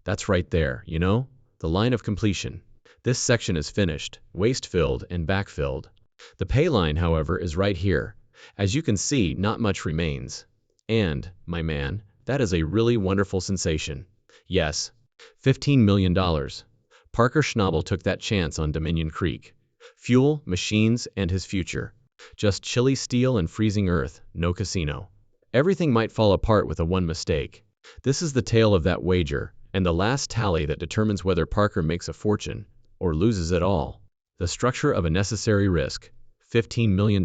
That's right there, the line of completion. This section is finished, waste-filled and backfilled. The pay line, however, is right here. As you can see, not much remains. And, my man, that is a really wonderful sensation. Yes, $15 million. Parker Schnabel took that chance on Dominion Creek. Fuel, machines, and his future. Just chilly steel and freezing earth, no casino. Everything might fall apart with one mistake. This is the tale of that wager, and the last tally that determines whether Parker makes a fortune or loses it all. The structure of a necessary risk. $15 million,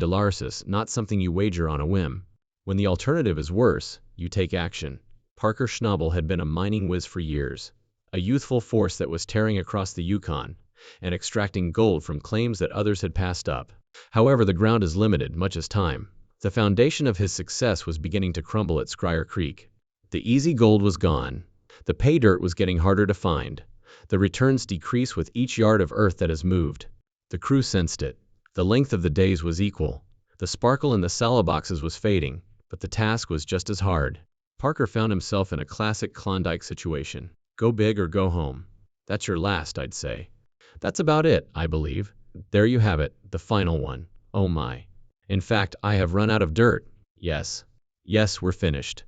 not something you wager on a whim. When the alternative is worse, you take action. Parker Schnabel had been a mining whiz for years, a youthful force that was tearing across the Yukon and extracting gold from claims that others had passed up. However, the ground is limited, much as time. The foundation of his success was beginning to crumble at Squire Creek. The easy gold was gone. The pay dirt was getting harder to find. The returns decrease with each yard of earth that is moved. The crew sensed it. The length of the days was equal. The sparkle in the sallow boxes was fading, but the task was just as hard. Parker found himself in a classic Klondike situation. Go big or go home. That's your last, I'd say. That's about it, I believe. There you have it, the final one. Oh my. In fact, I have run out of dirt. Yes, we're finished.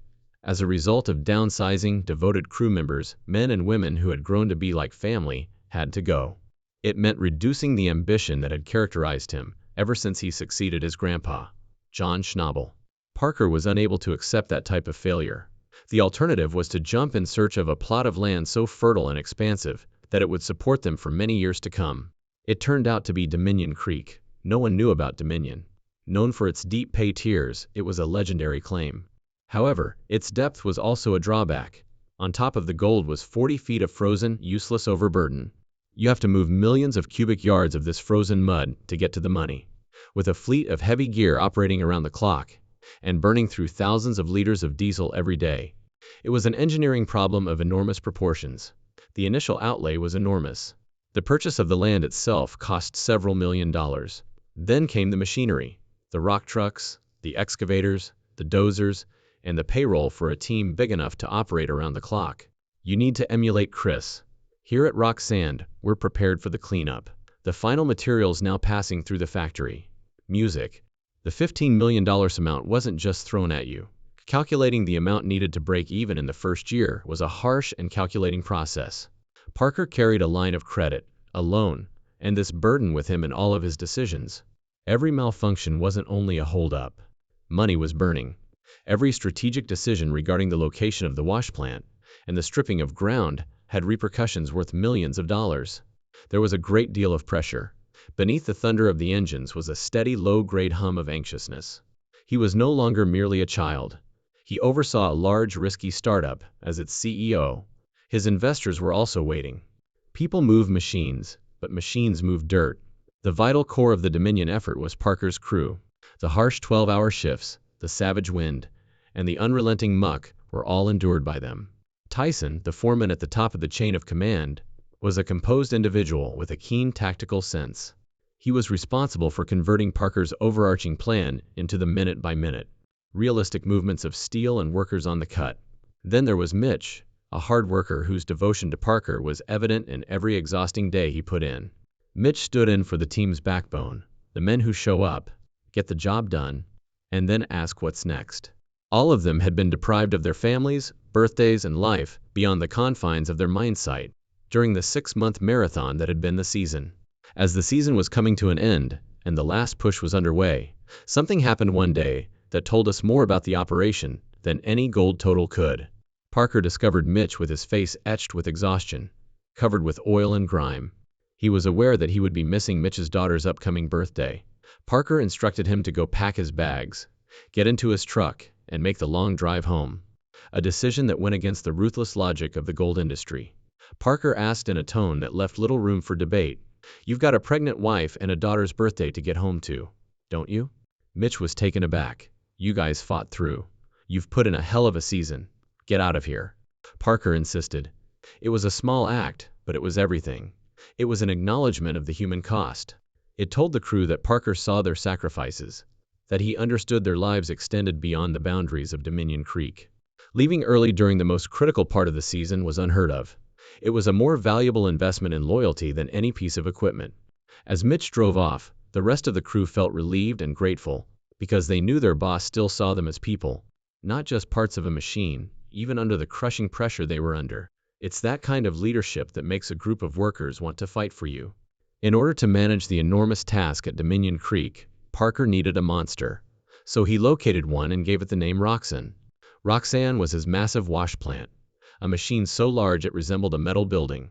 As a result of downsizing, devoted crew members, men and women who had grown to be like family, had to go. It meant reducing the ambition that had characterized him ever since he succeeded his grandpa, John Schnabel. Parker was unable to accept that type of failure. The alternative was to jump in search of a plot of land so fertile and expansive that it would support them for many years to come. It turned out to be Dominion Creek. No one knew about Dominion. Known for its deep pay tiers, it was a legendary claim. However, its depth was also a drawback. On top of the gold was 40 feet of frozen, useless overburden. You have to move millions of cubic yards of this frozen mud to get to the money. With a fleet of heavy gear operating around the clock and burning through thousands of liters of diesel every day, it was an engineering problem of enormous proportions. The initial outlay was enormous. The purchase of the land itself cost several $million. Then came the machinery, the rock trucks, the excavators, the dozers, and the payroll for a team big enough to operate around the clock. You need to emulate Chris. Here at Rock Sand, we're prepared for the cleanup. The final materials now passing through the factory. Music. The $15 million amount wasn't just thrown at you. Calculating the amount needed to break even in the first year was a harsh and calculating process. Parker carried a line of credit, a loan, and this burden with him in all of his decisions. Every malfunction wasn't only a hold-up. Money was burning. Every strategic decision regarding the location of the wash plant and the stripping of ground had repercussions worth millions of dollars. There was a great deal of pressure. Beneath the thunder of the engines was a steady, low-grade hum of anxiousness. He was no longer merely a child. He oversaw a large, risky startup as its CEO. His investors were also waiting. People move machines, but machines move dirt. The vital core of the Dominion effort was Parker's crew. The harsh 12-hour shifts, the savage wind, and the unrelenting muck were all endured by them. Tyson, the foreman at the top of the chain of command, was a composed individual with a keen tactical sense. He was responsible for converting Parker's overarching plan into the minute-by-minute, realistic movements of steel and workers on the cut. Then there was Mitch, a hard worker whose devotion to Parker was evident in every exhausting day he put in. Mitch stood in for the team's backbone, the men who show up, get the job done, and then ask what's next. All of them had been deprived of their families, birthdays, and life beyond the confines of their mine site during the 6-month marathon that had been the season. As the season was coming to an end and the last push was underway, something happened one day that told us more about the operation than any gold total could. Parker discovered Mitch with his face etched with exhaustion, covered with oil and grime. He was aware that he would be missing Mitch's daughter's upcoming birthday. Parker instructed him to go pack his bags, get into his truck, and make the long drive home. A decision that went against the ruthless logic of the gold industry. Parker asked in a tone that left little room for debate, "You've got a pregnant wife and a daughter's birthday to get home to, don't you?" Mitch was taken aback. "You guys fought through. You've put in a hell of a season. Get out of here." Parker insisted. It was a small act, but it was everything. It was an acknowledgement of the human cost. It told the crew that Parker saw their sacrifices, that he understood their lives extended beyond the boundaries of Dominion Creek. Leaving early during the most critical part of the season was unheard of. It was a more valuable investment in loyalty than any piece of equipment. As Mitch drove off, the rest of the crew felt relieved and grateful, because they knew their boss still saw them as people, not just parts of a machine, even under the crushing pressure they were under. It's that kind of leadership that makes a group of workers want to fight for you. In order to manage the enormous task at Dominion Creek, Parker needed a monster. So he located one and gave it the name Roxanne. Roxanne was his massive wash plant, a machine so large it resembled a metal building.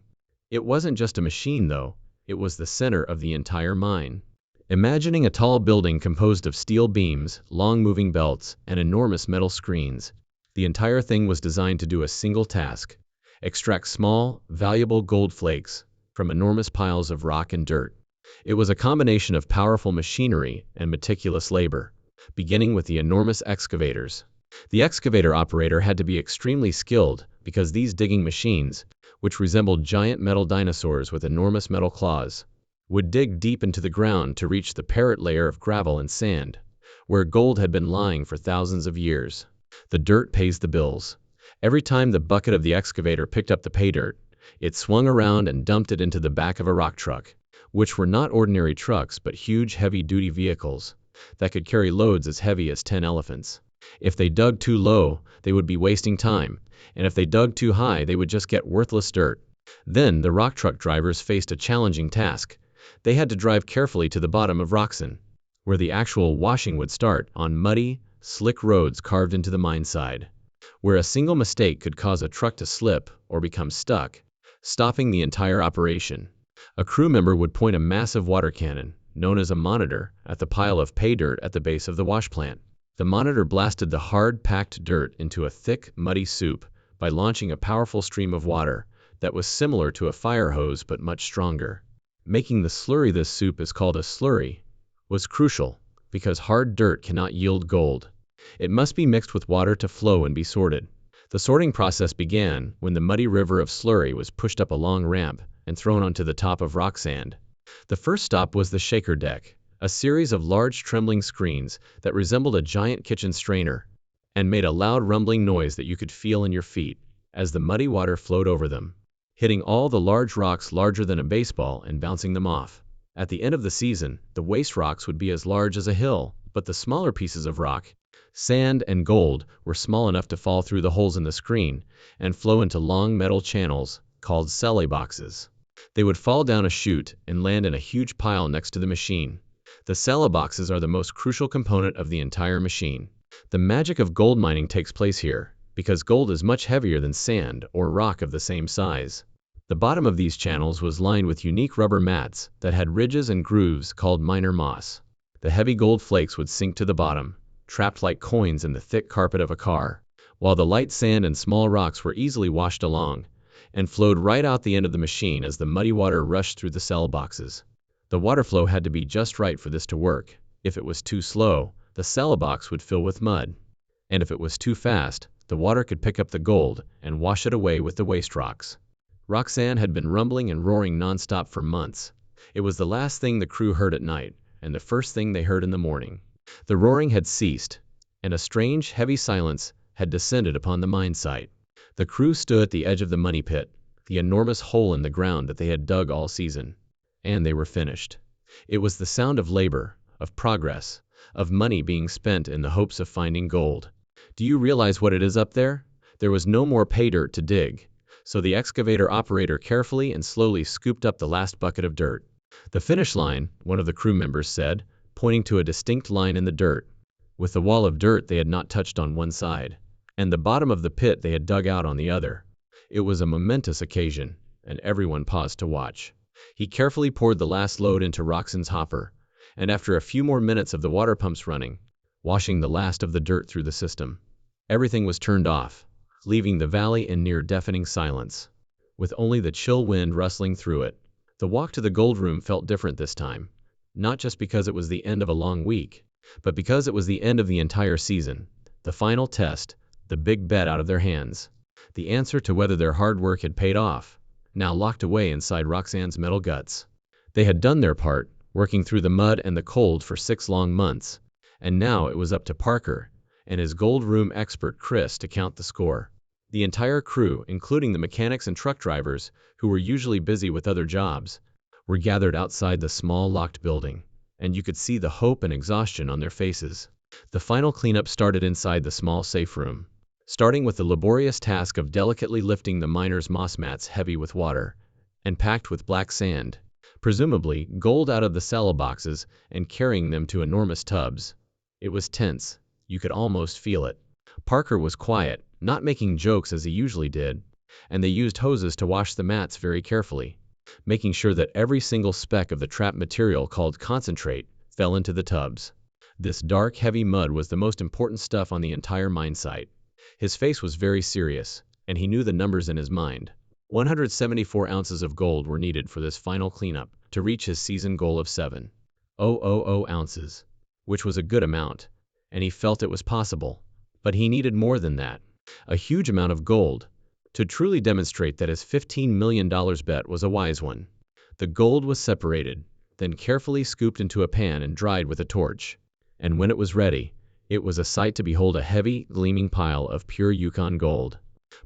It wasn't just a machine, though. It was the center of the entire mine. Imagining a tall building composed of steel beams, long moving belts, and enormous metal screens, the entire thing was designed to do a single task: extract small, valuable gold flakes from enormous piles of rock and dirt. It was a combination of powerful machinery and meticulous labor, beginning with the enormous excavators. The excavator operator had to be extremely skilled because these digging machines, which resembled giant metal dinosaurs with enormous metal claws, would dig deep into the ground to reach the parrot layer of gravel and sand, where gold had been lying for thousands of years. The dirt pays the bills. Every time the bucket of the excavator picked up the pay dirt, it swung around and dumped it into the back of a rock truck, which were not ordinary trucks but huge heavy-duty vehicles that could carry loads as heavy as 10 elephants. If they dug too low, they would be wasting time, and if they dug too high, they would just get worthless dirt. Then the rock truck drivers faced a challenging task. They had to drive carefully to the bottom of Roxanne, where the actual washing would start, on muddy, slick roads carved into the mine side, where a single mistake could cause a truck to slip or become stuck, stopping the entire operation. A crew member would point a massive water cannon, known as a monitor, at the pile of pay dirt at the base of the wash plant. The monitor blasted the hard, packed dirt into a thick, muddy soup by launching a powerful stream of water that was similar to a fire hose but much stronger. Making the slurry this soup is called a slurry was crucial, because hard dirt cannot yield gold. It must be mixed with water to flow and be sorted. The sorting process began when the muddy river of slurry was pushed up a long ramp and thrown onto the top of Roxanne. The first stop was the shaker deck, a series of large trembling screens that resembled a giant kitchen strainer and made a loud rumbling noise that you could feel in your feet as the muddy water flowed over them, hitting all the large rocks larger than a baseball and bouncing them off. At the end of the season, the waste rocks would be as large as a hill, but the smaller pieces of rock, sand, and gold were small enough to fall through the holes in the screen and flow into long metal channels called celly boxes. They would fall down a chute and land in a huge pile next to the machine. The celly boxes are the most crucial component of the entire machine. The magic of gold mining takes place here, because gold is much heavier than sand or rock of the same size. The bottom of these channels was lined with unique rubber mats that had ridges and grooves called miner moss. The heavy gold flakes would sink to the bottom, trapped like coins in the thick carpet of a car, while the light sand and small rocks were easily washed along and flowed right out the end of the machine as the muddy water rushed through the cell boxes. The water flow had to be just right for this to work. If it was too slow, the cell box would fill with mud, and if it was too fast, the water could pick up the gold and wash it away with the waste rocks. Roxanne had been rumbling and roaring nonstop for months. It was the last thing the crew heard at night, and the first thing they heard in the morning. The roaring had ceased, and a strange, heavy silence had descended upon the mine site. The crew stood at the edge of the money pit, the enormous hole in the ground that they had dug all season, and they were finished. It was the sound of labor, of progress, of money being spent in the hopes of finding gold. Do you realize what it is up there? There was no more pay dirt to dig, so the excavator operator carefully and slowly scooped up the last bucket of dirt. The finish line, one of the crew members said, pointing to a distinct line in the dirt, with the wall of dirt they had not touched on one side, and the bottom of the pit they had dug out on the other. It was a momentous occasion, and everyone paused to watch. He carefully poured the last load into Roxanne's hopper, and after a few more minutes of the water pumps running, washing the last of the dirt through the system, everything was turned off, leaving the valley in near-deafening silence, with only the chill wind rustling through it. The walk to the gold room felt different this time, not just because it was the end of a long week, but because it was the end of the entire season, the final test, the big bet out of their hands, the answer to whether their hard work had paid off, now locked away inside Roxanne's metal guts. They had done their part, working through the mud and the cold for 6 long months, and now it was up to Parker and his gold room expert Chris to count the score. The entire crew, including the mechanics and truck drivers, who were usually busy with other jobs, were gathered outside the small locked building, and you could see the hope and exhaustion on their faces. The final cleanup started inside the small safe room, starting with the laborious task of delicately lifting the miners' moss mats heavy with water and packed with black sand, presumably gold, out of the sallow boxes and carrying them to enormous tubs. It was tense. You could almost feel it. Parker was quiet, not making jokes as he usually did, and they used hoses to wash the mats very carefully, making sure that every single speck of the trap material called concentrate fell into the tubs. This dark, heavy mud was the most important stuff on the entire mine site. His face was very serious, and he knew the numbers in his mind. 174 ounces of gold were needed for this final cleanup to reach his season goal of 7,000 ounces, which was a good amount, and he felt it was possible. But he needed more than that, a huge amount of gold, to truly demonstrate that his $15 million bet was a wise one. The gold was separated, then carefully scooped into a pan and dried with a torch. And when it was ready, it was a sight to behold, a heavy, gleaming pile of pure Yukon gold.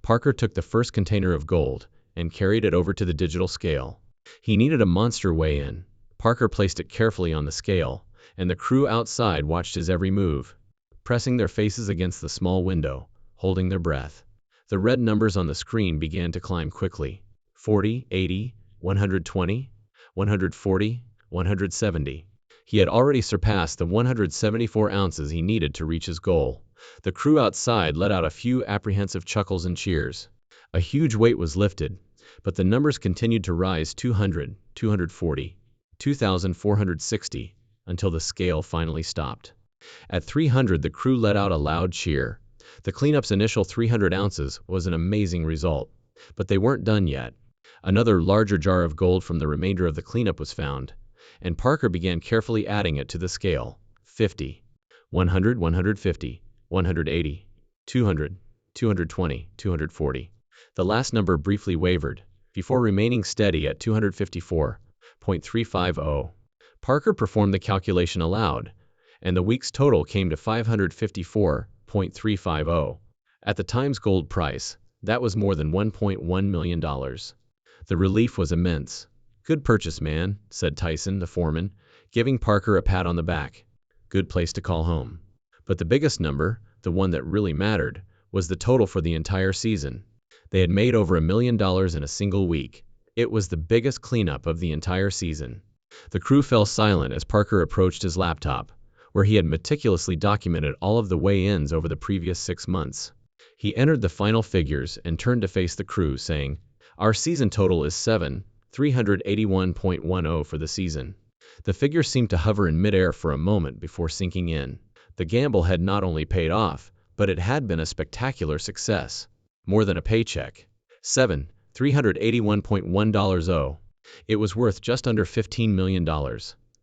Parker took the first container of gold and carried it over to the digital scale. He needed a monster weigh-in. Parker placed it carefully on the scale, and the crew outside watched his every move, pressing their faces against the small window, holding their breath. The red numbers on the screen began to climb quickly. 40, 80, 120, 140, 170. He had already surpassed the 174 ounces he needed to reach his goal. The crew outside let out a few apprehensive chuckles and cheers. A huge weight was lifted, but the numbers continued to rise: 200, 240, 2,460, until the scale finally stopped. At 300, the crew let out a loud cheer. The cleanup's initial 300 ounces was an amazing result, but they weren't done yet. Another larger jar of gold from the remainder of the cleanup was found, and Parker began carefully adding it to the scale. 50, 100, 150, 180, 200, 220, 240. The last number briefly wavered, before remaining steady at 254.350. Parker performed the calculation aloud, and the week's total came to 554.350. At the time's gold price, that was more than $1.1 million. The relief was immense. "Good purchase, man," said Tyson, the foreman, giving Parker a pat on the back. "Good place to call home." But the biggest number, the one that really mattered, was the total for the entire season. They had made over $1 million in a single week. It was the biggest cleanup of the entire season. The crew fell silent as Parker approached his laptop, where he had meticulously documented all of the weigh-ins over the previous 6 months. He entered the final figures and turned to face the crew, saying, "Our season total is 7,381.10 for the season." The figure seemed to hover in midair for a moment before sinking in. The gamble had not only paid off, but it had been a spectacular success. More than a paycheck. $7,381.10. It was worth just under $15 million.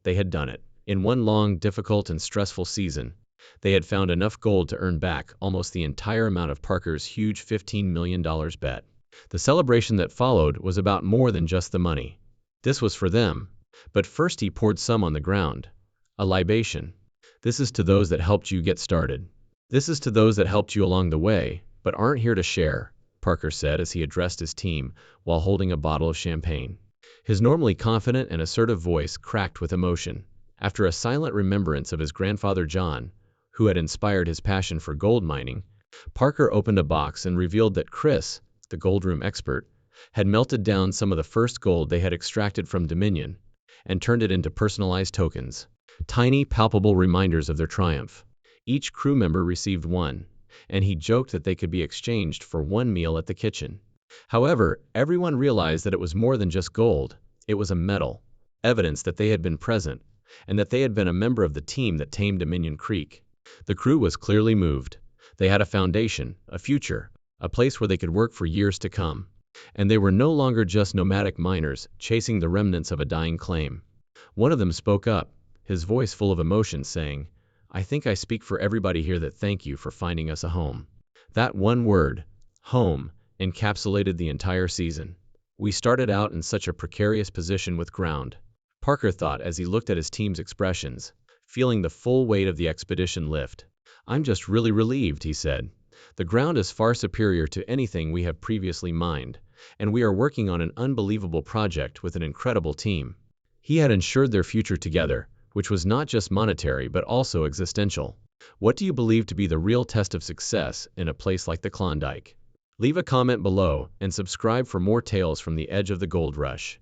They had done it. In one long, difficult, and stressful season, they had found enough gold to earn back almost the entire amount of Parker's huge $15 million bet. The celebration that followed was about more than just the money. This was for them. But first he poured some on the ground. A libation. "This is to those that helped you get started. This is to those that helped you along the way, but aren't here to share," Parker said as he addressed his team while holding a bottle of champagne. His normally confident and assertive voice cracked with emotion. After a silent remembrance of his grandfather John, who had inspired his passion for gold mining, Parker opened a box and revealed that Chris, the gold room expert, had melted down some of the first gold they had extracted from Dominion and turned it into personalized tokens, tiny, palpable reminders of their triumph. Each crew member received one, and he joked that they could be exchanged for one meal at the kitchen. However, everyone realized that it was more than just gold. It was a medal, evidence that they had been present, and that they had been a member of the team that tamed Dominion Creek. The crew was clearly moved. They had a foundation, a future, a place where they could work for years to come. And they were no longer just nomadic miners chasing the remnants of a dying claim. One of them spoke up, his voice full of emotion, saying, "I think I speak for everybody here that thank you for finding us a home." That one word, home, encapsulated the entire season. "We started out in such a precarious position with ground," Parker thought as he looked at his team's expressions, feeling the full weight of the expedition lift. "I'm just really relieved," he said. The ground is far superior to anything we have previously mined, and we are working on an unbelievable project with an incredible team. He had ensured their future together, which was not just monetary but also existential. What do you believe to be the real test of success in a place like the Klondike? Leave a comment below and subscribe for more tales from the edge of the gold rush.